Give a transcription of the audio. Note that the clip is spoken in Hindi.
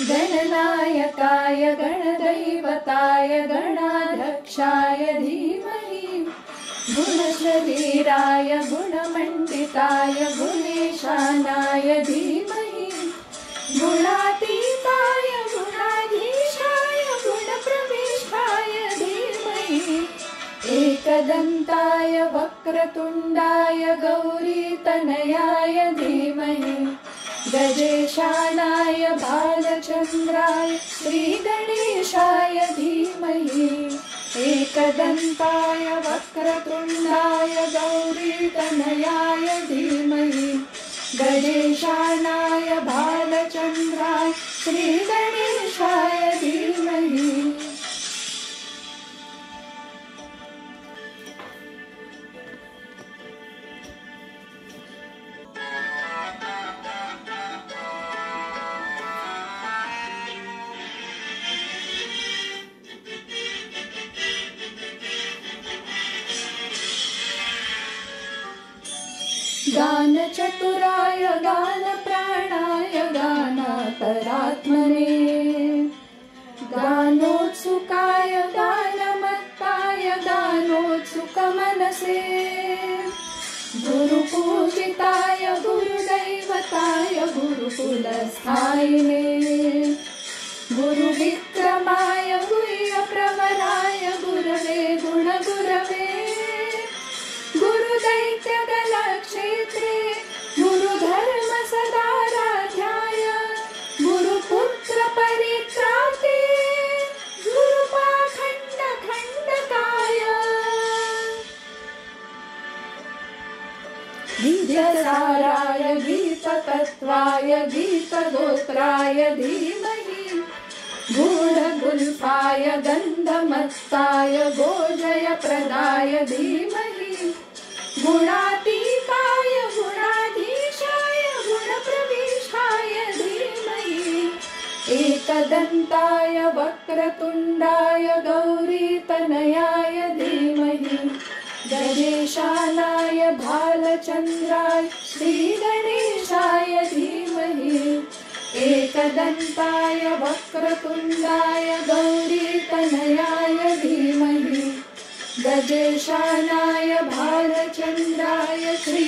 गणनायकाय गणदैवताय गणाध्यक्षाय धीमहि गुणशरीराय गुणमण्डिताय गुणेशानाय धीमहि गुणातीताय गुणाधीशाय गुणप्रविष्टाय धीमहि एकदन्ताय वक्रतुण्डाय गौरीतनयाय धीमहि गजेशानाय बालचन्द्राय श्रीगणेशाय धीमहि एकदन्ताय वक्रतुण्डाय गौरीतनयाय धीमहि गजेशानाय बालचन्द्राय श्रीगणेशाय धीमहि। गानचतुराय गानप्राणाय गानान्तरात्मने गानोत्सुकाय गानमत्ताय गानोत्सुकमनसे गुरुपूजिताय गुरुदैवताय गुरुकुलस्थायिने गुरुविक्रमाय गुह्यप्रवराय गुरवे गुणगुरवे गुरुदैत्यगलक्षेत्रे गुरुधर्म सदाराध्याय गुरुपुत्र परित्राते गुरुपाखण्ड खण्डकाय गीतसाराय गीततत्त्वाय गीतगोत्राय धीमहि गूढगुल्फाय गन्धमत्ताय गोजयप्रदाय धीमहि गुणातीताय गुणाधीशाय गुणप्रविष्टाय धीमहि एकदन्ताय वक्रतुण्डाय गौरीतनयाय धीमहि गजेशानाय भालचन्द्राय श्रीगणेशाय धीमहि एकदन्ताय वक्रतुण्डाय गौरीतनयाय धीमहि गजेशानाय भालचन्द्राय श्री